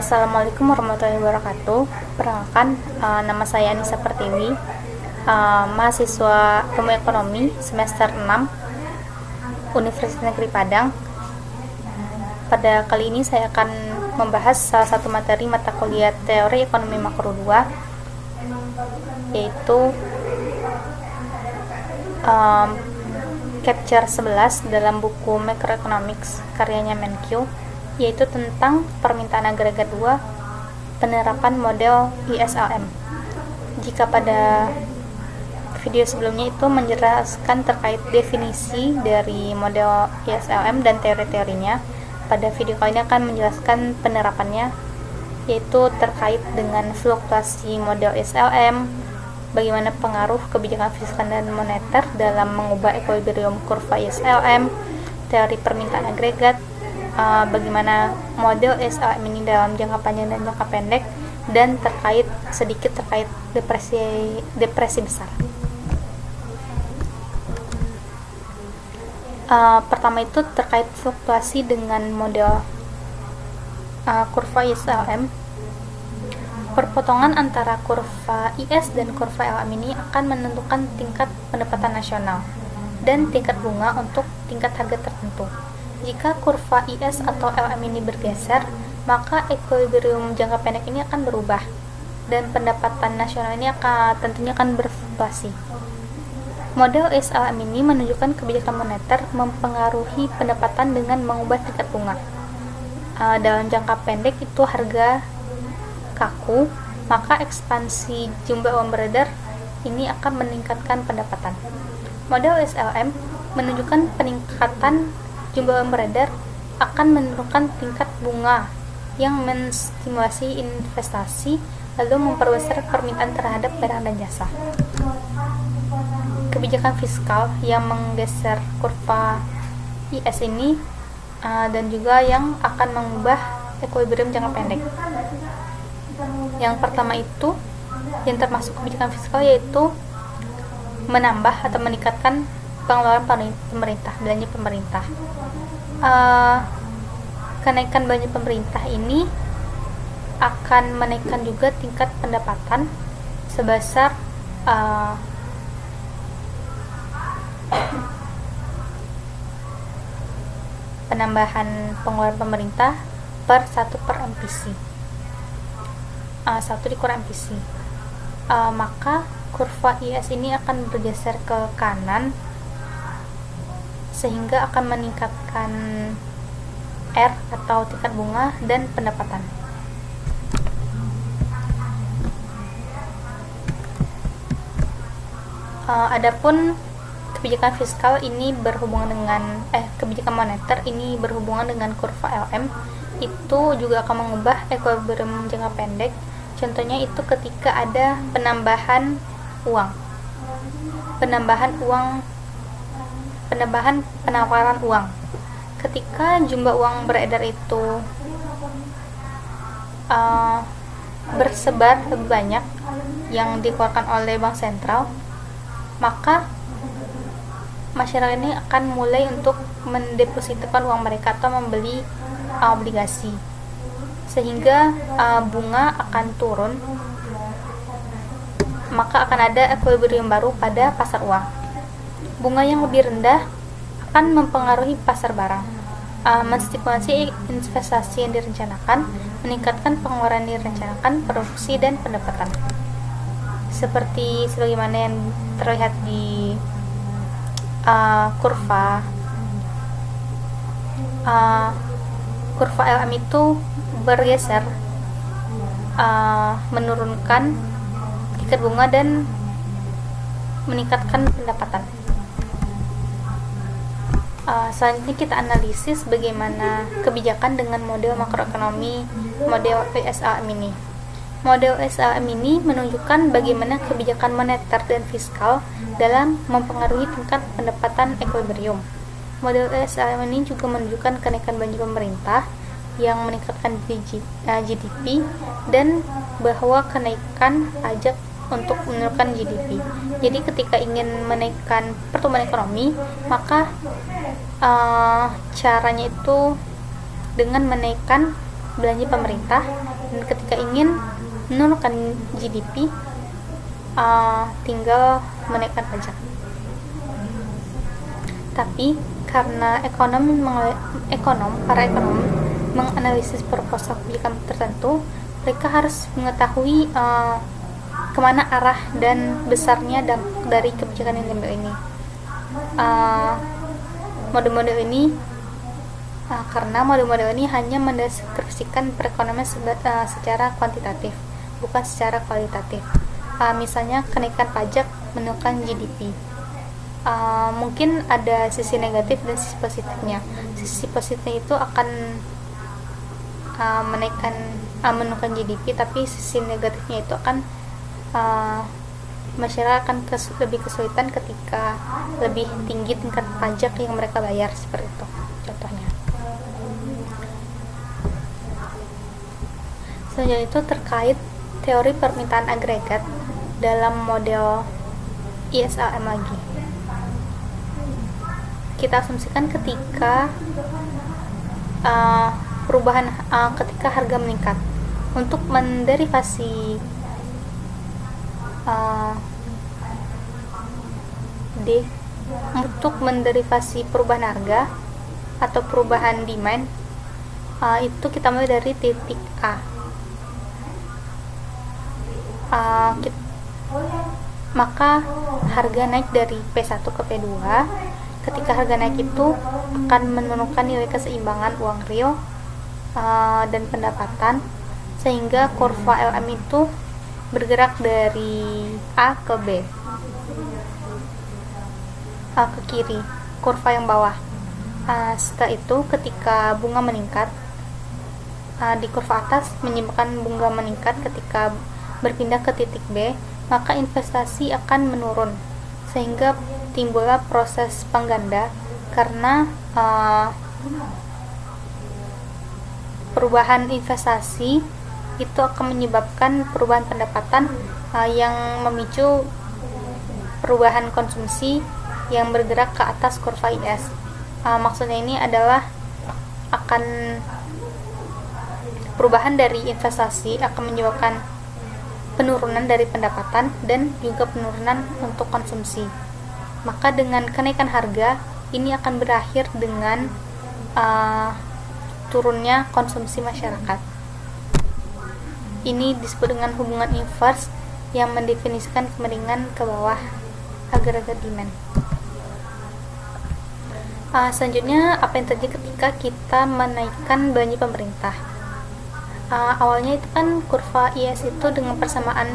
Assalamualaikum warahmatullahi wabarakatuh. Perkenalkan, nama saya Anissa Pertiwi, mahasiswa Ilmu Ekonomi semester 6 Universitas Negeri Padang. Pada kali ini saya akan membahas salah satu materi mata kuliah Teori Ekonomi Makro 2, yaitu Chapter 11 dalam buku Macroeconomics karyanya Menkyu, yaitu tentang permintaan agregat 2 penerapan model ISLM. Jika pada video sebelumnya itu menjelaskan terkait definisi dari model ISLM dan teori-teorinya, pada video kali ini akan menjelaskan penerapannya, yaitu terkait dengan fluktuasi model ISLM, bagaimana pengaruh kebijakan fiskal dan moneter dalam mengubah equilibrium kurva ISLM, teori permintaan agregat, bagaimana model ISLM ini dalam jangka panjang dan jangka pendek, dan sedikit terkait depresi besar. Pertama itu terkait fluktuasi dengan model kurva ISLM. Perpotongan antara kurva IS dan kurva LM ini akan menentukan tingkat pendapatan nasional dan tingkat bunga untuk tingkat harga tertentu. Jika kurva IS atau LM ini bergeser, maka equilibrium jangka pendek ini akan berubah dan pendapatan nasional ini tentunya akan berfluktuasi. Model ISLM ini menunjukkan kebijakan moneter mempengaruhi pendapatan dengan mengubah tingkat bunga. Dalam jangka pendek itu harga kaku, maka ekspansi jumlah uang beredar ini akan meningkatkan pendapatan. Model ISLM menunjukkan peningkatan jumlah uang beredar akan menurunkan tingkat bunga yang menstimulasi investasi lalu memperbesar permintaan terhadap barang dan jasa. Kebijakan fiskal yang menggeser kurva IS ini dan juga yang akan mengubah equilibrium jangka pendek. Yang pertama itu yang termasuk kebijakan fiskal, yaitu menambah atau meningkatkan pengeluaran pemerintah, belanja pemerintah. Kenaikan belanja pemerintah ini akan menaikkan juga tingkat pendapatan sebesar penambahan pengeluaran pemerintah per 1 per MPC. 1 dikurang MPC. Maka kurva IS ini akan bergeser ke kanan sehingga akan meningkatkan R atau tingkat bunga dan pendapatan. Adapun kebijakan fiskal ini berhubungan dengan kebijakan moneter ini berhubungan dengan kurva LM, itu juga akan mengubah equilibrium jangka pendek. Contohnya itu ketika ada penambahan penawaran uang. Ketika jumlah uang beredar itu bersebar lebih banyak yang dikeluarkan oleh bank sentral, maka masyarakat ini akan mulai untuk mendepositkan uang mereka atau membeli obligasi, sehingga bunga akan turun, maka akan ada equilibrium baru pada pasar uang. Bunga yang lebih rendah akan mempengaruhi pasar barang, menstimulasi investasi yang direncanakan, meningkatkan pengeluaran yang direncanakan, produksi dan pendapatan. Seperti sebagaimana yang terlihat di kurva LM itu bergeser, menurunkan tingkat bunga dan meningkatkan pendapatan. Selanjutnya kita analisis bagaimana kebijakan dengan model makroekonomi model ISLM ini. Model ISLM ini menunjukkan bagaimana kebijakan moneter dan fiskal dalam mempengaruhi tingkat pendapatan equilibrium. Model ISLM ini juga menunjukkan kenaikan belanja pemerintah yang meningkatkan GDP dan bahwa kenaikan pajak untuk menurunkan GDP. Jadi ketika ingin menaikkan pertumbuhan ekonomi, maka caranya itu dengan menaikkan belanja pemerintah, dan ketika ingin menurunkan GDP tinggal menaikkan pajak. Tapi karena para ekonom menganalisis proposal kebijakan tertentu, mereka harus mengetahui kemana arah dan besarnya dampak dari kebijakan yang diambil ini. Karena model-model ini hanya mendeskripsikan perekonomian secara kuantitatif, bukan secara kualitatif. Misalnya kenaikan pajak menurunkan GDP. Mungkin ada sisi negatif dan sisi positifnya. Sisi positifnya itu akan menurunkan GDP, tapi sisi negatifnya itu akan masyarakat akan lebih kesulitan ketika lebih tinggi tingkat pajak yang mereka bayar, seperti itu contohnya. Selanjutnya itu terkait teori permintaan agregat dalam model ISLM lagi. Kita asumsikan ketika ketika harga meningkat, untuk menderivasi untuk menderivasi perubahan harga atau perubahan demand, itu kita mulai dari titik A. Maka harga naik dari P1 ke P2. Ketika harga naik itu akan menurunkan nilai keseimbangan uang real dan pendapatan, sehingga kurva LM itu bergerak dari A ke B, ke kiri, kurva yang bawah. Setelah itu ketika bunga meningkat, di kurva atas menyebabkan bunga meningkat. Ketika berpindah ke titik B, maka investasi akan menurun, sehingga timbullah proses pengganda karena perubahan investasi itu akan menyebabkan perubahan pendapatan yang memicu perubahan konsumsi yang bergerak ke atas kurva IS. Maksudnya ini adalah akan perubahan dari investasi akan menyebabkan penurunan dari pendapatan dan juga penurunan untuk konsumsi. Maka dengan kenaikan harga ini akan berakhir dengan turunnya konsumsi masyarakat. Ini disebut dengan hubungan inverse yang mendefinisikan kemiringan ke bawah agregat demand. Selanjutnya, apa yang terjadi ketika kita menaikkan belanja pemerintah? Awalnya itu kan kurva IS itu dengan persamaan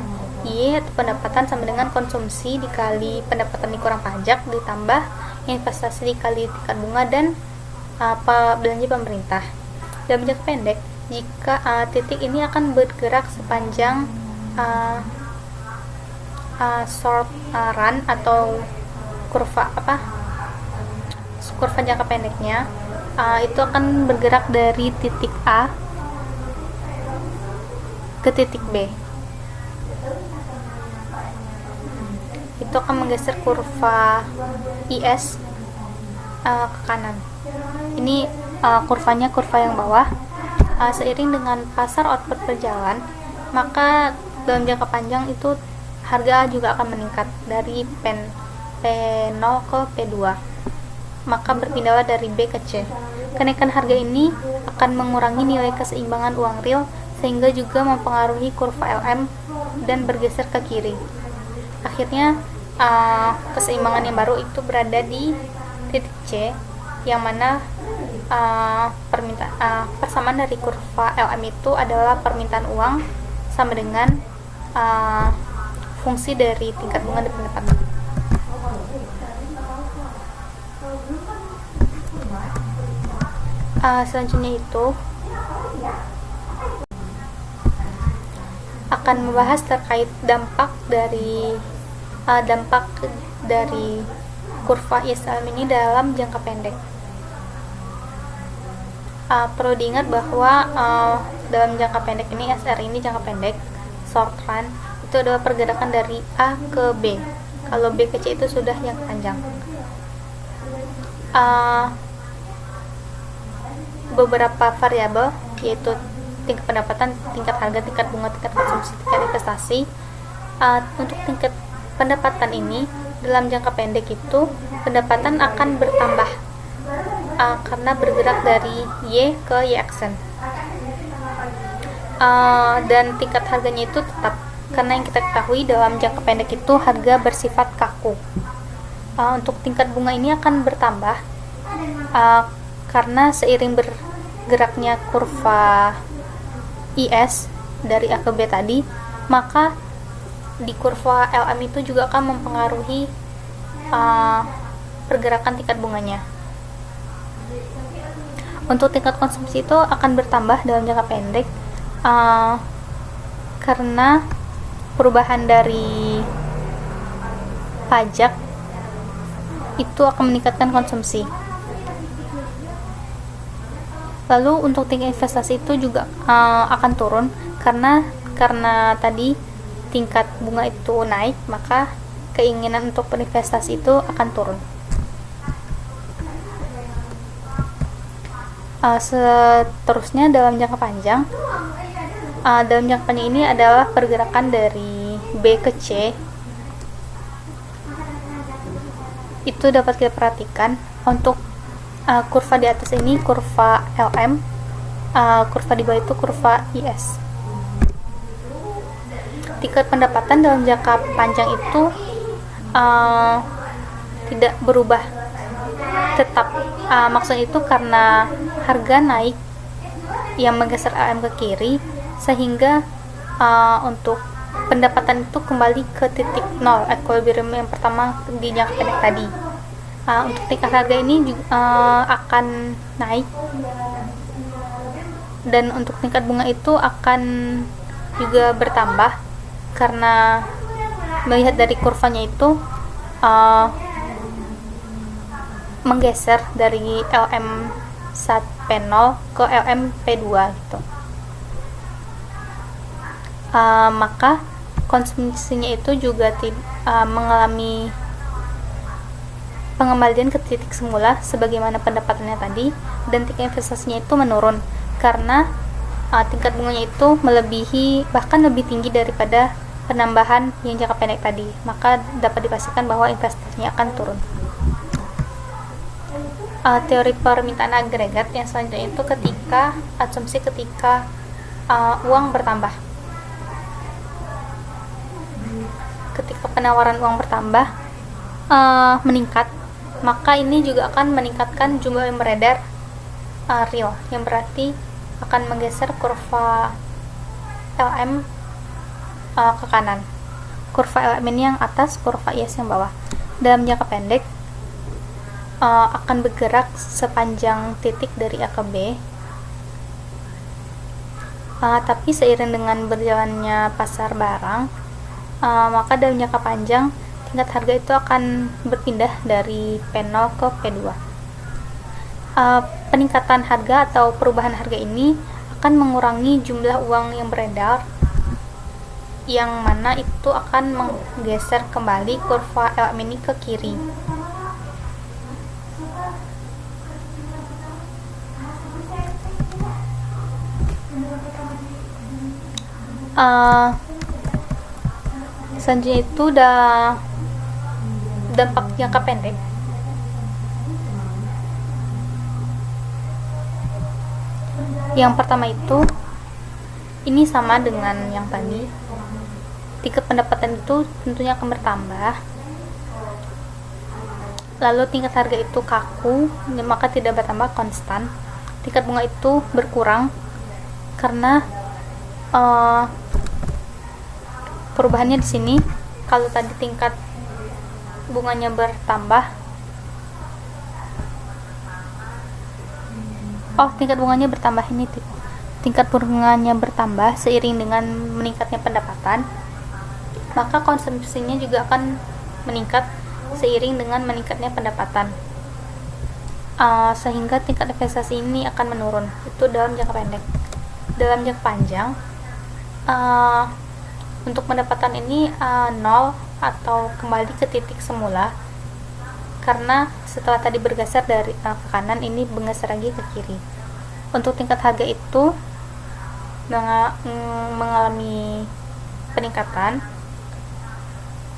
Y atau pendapatan sama dengan konsumsi dikali pendapatan dikurang pajak ditambah investasi dikali tingkat bunga dan belanja pemerintah. Dalam jangka pendek, jika titik ini akan bergerak sepanjang short run atau kurva jangka pendeknya, itu akan bergerak dari titik A ke titik B. Itu akan menggeser kurva IS ke kanan. Ini kurvanya kurva yang bawah. Seiring dengan pasar output berjalan, maka dalam jangka panjang itu harga juga akan meningkat dari P0 ke P2. Maka berpindahlah dari B ke C. Kenaikan harga ini akan mengurangi nilai keseimbangan uang real, sehingga juga mempengaruhi kurva LM dan bergeser ke kiri. Akhirnya keseimbangan yang baru itu berada di titik C, yang mana persamaan dari kurva LM itu adalah permintaan uang sama dengan fungsi dari tingkat bunga dan pendapatan. Selanjutnya itu akan membahas terkait dampak dari kurva ISLM ini dalam jangka pendek. Perlu diingat bahwa dalam jangka pendek ini, SR ini jangka pendek, short run, itu adalah pergerakan dari A ke B. Kalau B ke C itu sudah yang panjang. Beberapa variabel, yaitu tingkat pendapatan, tingkat harga, tingkat bunga, tingkat konsumsi, tingkat investasi. Untuk tingkat pendapatan ini dalam jangka pendek itu pendapatan akan bertambah karena bergerak dari Y ke Y aksen. Dan tingkat harganya itu tetap, karena yang kita ketahui dalam jangka pendek itu harga bersifat kaku. Untuk tingkat bunga ini akan bertambah karena seiring bergeraknya kurva IS dari A ke B tadi, maka di kurva LM itu juga akan mempengaruhi pergerakan tingkat bunganya. Untuk tingkat konsumsi itu akan bertambah dalam jangka pendek karena perubahan dari pajak itu akan meningkatkan konsumsi. Lalu untuk tingkat investasi itu juga akan turun karena tadi tingkat bunga itu naik, maka keinginan untuk berinvestasi itu akan turun. Seterusnya dalam jangka panjang, ini adalah pergerakan dari B ke C. Itu dapat kita perhatikan untuk kurva di atas ini kurva LM, kurva di bawah itu kurva IS. Tingkat pendapatan dalam jangka panjang itu tidak berubah, tetap. Maksudnya itu karena harga naik yang menggeser LM ke kiri, sehingga untuk pendapatan itu kembali ke titik nol, equilibrium yang pertama di jangka pendek tadi. Untuk tingkat harga ini juga akan naik, dan untuk tingkat bunga itu akan juga bertambah karena melihat dari kurvanya itu menggeser dari LM P0 ke LM P2 gitu. Maka konsumsinya itu juga mengalami pengembalian ke titik semula sebagaimana pendapatannya tadi, dan tingkat investasinya itu menurun karena tingkat bunganya itu melebihi, bahkan lebih tinggi daripada penambahan yang jangka pendek tadi, maka dapat dipastikan bahwa investasinya akan turun. Teori permintaan agregat yang selanjutnya itu asumsi ketika uang bertambah. Ketika penawaran uang bertambah meningkat, maka ini juga akan meningkatkan jumlah yang beredar real, yang berarti akan menggeser kurva LM ke kanan. Kurva LM ini yang atas, kurva IS yang bawah. Dalam jangka pendek akan bergerak sepanjang titik dari A ke B, tapi seiring dengan berjalannya pasar barang, maka dalam jangka panjang tingkat harga itu akan berpindah dari P0 ke P2. Peningkatan harga atau perubahan harga ini akan mengurangi jumlah uang yang beredar, yang mana itu akan menggeser kembali kurva LM ini ke kiri. Selanjutnya itu dampak jangka pendek. Yang pertama itu ini sama dengan yang tadi, tingkat pendapatan itu tentunya akan bertambah, lalu tingkat harga itu kaku, maka tidak bertambah konstan. Tingkat bunga itu berkurang karena perubahannya di sini. Kalau tadi tingkat bunganya bertambah, tingkat bunganya bertambah ini, tingkat bunganya bertambah seiring dengan meningkatnya pendapatan, maka konsumsinya juga akan meningkat seiring dengan meningkatnya pendapatan, sehingga tingkat investasi ini akan menurun. Itu dalam jangka pendek. Dalam jangka panjang, untuk pendapatan ini nol atau kembali ke titik semula, karena setelah tadi bergeser dari ke kanan, ini bergeser lagi ke kiri. Untuk tingkat harga itu mengalami peningkatan.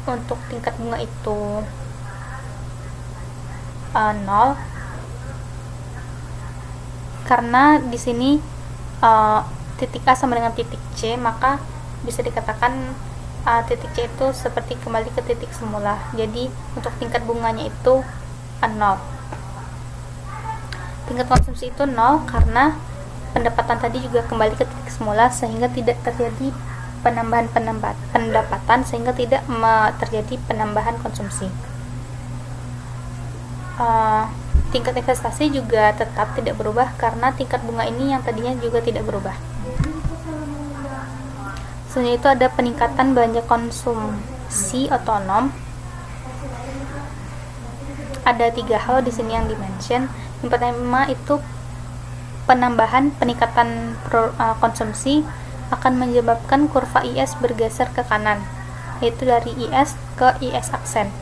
Untuk tingkat bunga itu 0, karena di sini titik A sama dengan titik C, maka bisa dikatakan titik C itu seperti kembali ke titik semula. Jadi untuk tingkat bunganya itu 0. Tingkat konsumsi itu 0 karena pendapatan tadi juga kembali ke titik semula, sehingga tidak terjadi penambahan pendapatan, sehingga tidak terjadi penambahan konsumsi. Tingkat investasi juga tetap tidak berubah karena tingkat bunga ini yang tadinya juga tidak berubah. Selanjutnya itu ada peningkatan belanja konsumsi otonom. Ada 3 hal di sini yang dimention. Yang pertama itu peningkatan konsumsi akan menyebabkan kurva IS bergeser ke kanan, yaitu dari IS ke IS aksen.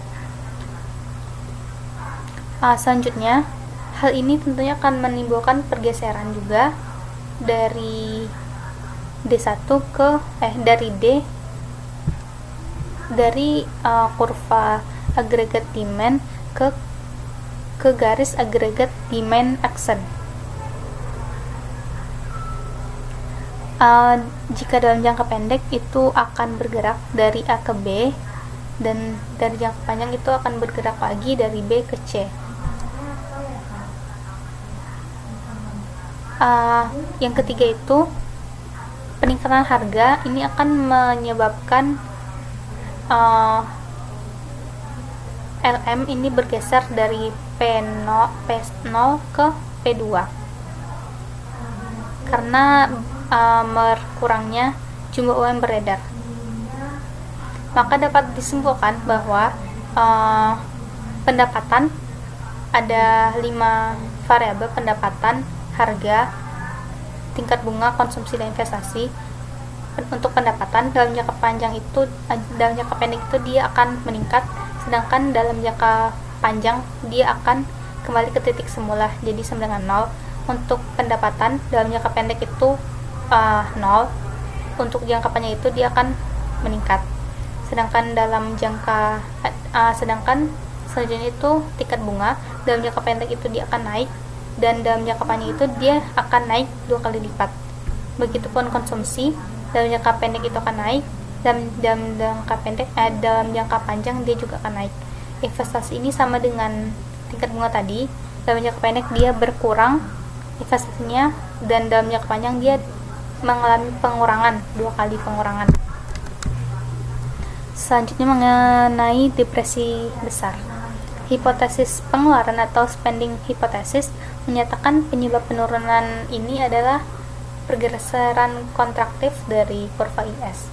Selanjutnya, hal ini tentunya akan menimbulkan pergeseran juga dari D1 ke dari kurva agregat demand ke garis agregat demand aksen. Jika dalam jangka pendek itu akan bergerak dari A ke B, dan dari jangka panjang itu akan bergerak lagi dari B ke C. Yang ketiga itu peningkatan harga ini akan menyebabkan LM ini bergeser dari P0 ke P2 karena berkurangnya jumlah uang beredar. Maka dapat disimpulkan bahwa pendapatan ada 5 variabel: pendapatan, harga, tingkat bunga, konsumsi, dan investasi. Untuk pendapatan dalam jangka pendek itu dia akan meningkat, sedangkan dalam jangka panjang dia akan kembali ke titik semula, jadi sama dengan 0. Untuk pendapatan dalam jangka pendek itu 0, untuk jangka panjang itu dia akan meningkat. Sedangkan selanjutnya itu tingkat bunga, dalam jangka pendek itu dia akan naik, dan dalam jangka panjang itu dia akan naik 2 kali lipat. Begitupun konsumsi, dalam jangka pendek itu akan naik, dan dalam jangka panjang dia juga akan naik. Investasi ini sama dengan tingkat bunga tadi, dalam jangka pendek dia berkurang investasinya, dan dalam jangka panjang dia mengalami pengurangan, 2 kali pengurangan. Selanjutnya mengenai depresi besar. Hipotesis pengeluaran atau spending hypothesis menyatakan penyebab penurunan ini adalah pergeseran kontraktif dari kurva IS.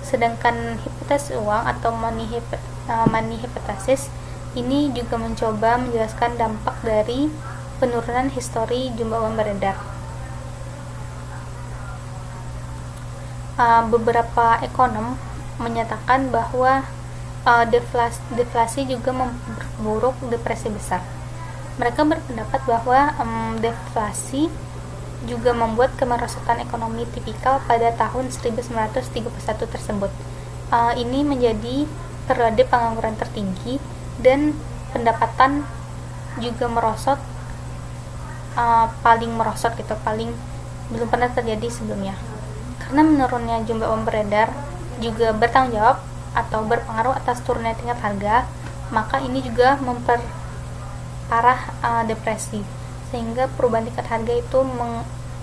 Sedangkan hipotesis uang atau money hypothesis ini juga mencoba menjelaskan dampak dari penurunan histori jumlah uang beredar. Beberapa ekonom menyatakan bahwa deflasi juga memperburuk depresi besar. Mereka berpendapat bahwa deflasi juga membuat kemerosotan ekonomi tipikal pada tahun 1931 tersebut. Ini menjadi periode pengangguran tertinggi dan pendapatan juga merosot, paling belum pernah terjadi sebelumnya. Karena menurunnya jumlah uang beredar juga bertanggung jawab atau berpengaruh atas turunnya tingkat harga, maka ini juga memperparah depresi, sehingga perubahan tingkat harga itu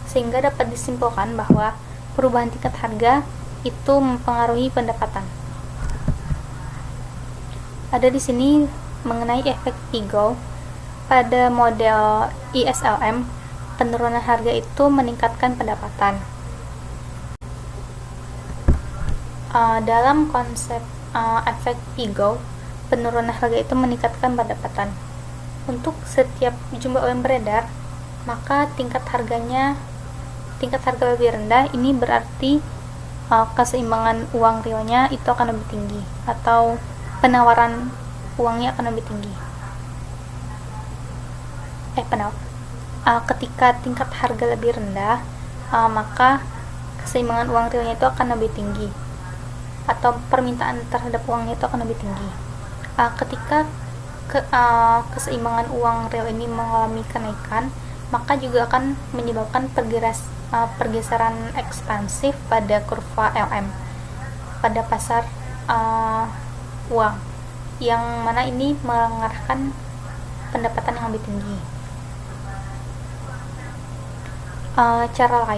sehingga dapat disimpulkan bahwa perubahan tingkat harga itu mempengaruhi pendapatan. Ada di sini mengenai efek Pigou. Pada model ISLM, penurunan harga itu meningkatkan pendapatan. Dalam konsep efek Pigou, penurunan harga itu meningkatkan pendapatan. Untuk setiap jumlah uang beredar, maka tingkat harga lebih rendah. Ini berarti keseimbangan uang realnya itu akan lebih tinggi, atau penawaran uangnya akan lebih tinggi. Ketika tingkat harga lebih rendah, maka keseimbangan uang realnya itu akan lebih tinggi, atau permintaan terhadap uangnya itu akan lebih tinggi. Ketika keseimbangan uang real ini mengalami kenaikan, maka juga akan menyebabkan pergeseran ekspansif pada kurva LM pada pasar uang, yang mana ini mengarahkan pendapatan yang lebih tinggi. Cara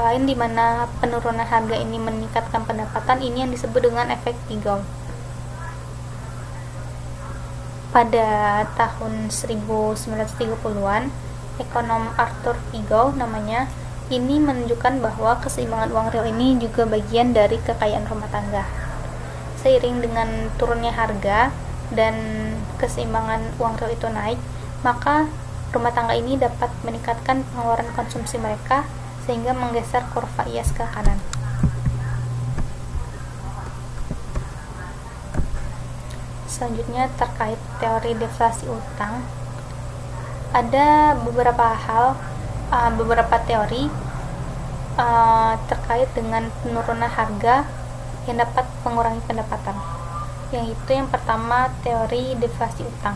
lain di mana penurunan harga ini meningkatkan pendapatan, ini yang disebut dengan efek Pigou. Pada tahun 1930-an, ekonom Arthur Pigou namanya, ini menunjukkan bahwa keseimbangan uang real ini juga bagian dari kekayaan rumah tangga. Seiring dengan turunnya harga dan keseimbangan uang real itu naik, maka rumah tangga ini dapat meningkatkan pengeluaran konsumsi mereka sehingga menggeser kurva IS ke kanan. Selanjutnya terkait teori deflasi utang, ada beberapa teori terkait dengan penurunan harga yang dapat mengurangi pendapatan. Yaitu yang pertama, teori deflasi utang.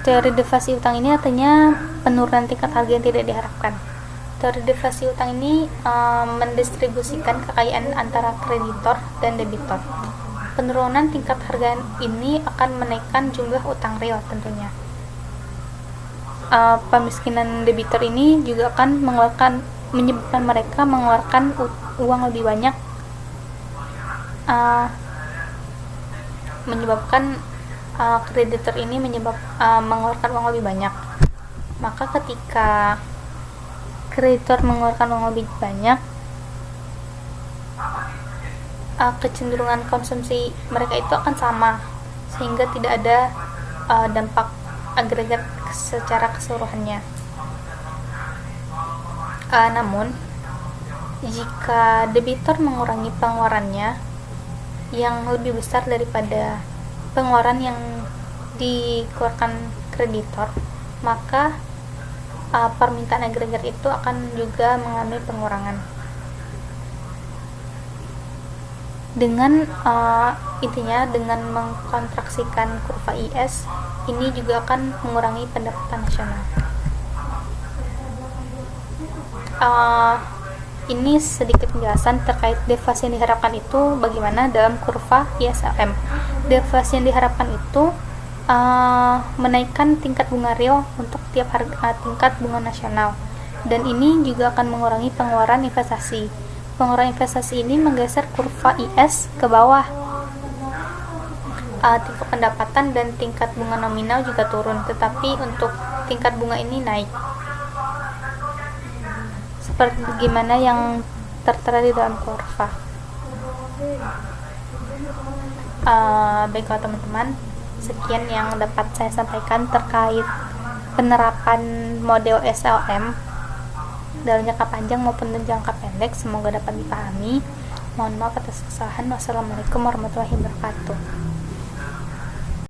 Teori deflasi utang ini artinya penurunan tingkat harga yang tidak diharapkan. Teori deflasi utang ini mendistribusikan kekayaan antara kreditor dan debitor. Penurunan tingkat harga ini akan menaikkan jumlah utang real tentunya. Pemiskinan debitor ini juga akan menyebabkan mereka mengeluarkan uang lebih banyak, menyebabkan kreditor ini mengeluarkan uang lebih banyak. Maka ketika kreditor mengeluarkan uang lebih banyak, kecenderungan konsumsi mereka itu akan sama, sehingga tidak ada dampak agregat secara keseluruhannya. Namun, jika debitor mengurangi pengeluarannya yang lebih besar daripada pengeluaran yang dikeluarkan kreditor, maka permintaan agregat itu akan juga mengalami pengurangan. Dengan intinya dengan mengkontraksikan kurva IS, ini juga akan mengurangi pendapatan nasional. Ini sedikit penjelasan terkait deflasi yang diharapkan itu bagaimana dalam kurva ISLM. Deflasi yang diharapkan itu menaikkan tingkat bunga real untuk tiap tingkat bunga nasional, dan ini juga akan mengurangi pengeluaran investasi. Pengeluaran investasi ini menggeser kurva IS ke bawah. Tingkat pendapatan dan tingkat bunga nominal juga turun, tetapi untuk tingkat bunga ini naik. Seperti bagaimana yang tertera di dalam kurva. Baiklah teman-teman, sekian yang dapat saya sampaikan terkait penerapan model SLM dalam jangka panjang maupun dalam jangka pendek. Semoga dapat dipahami. Mohon maaf atas kesalahan. Wassalamualaikum warahmatullahi wabarakatuh.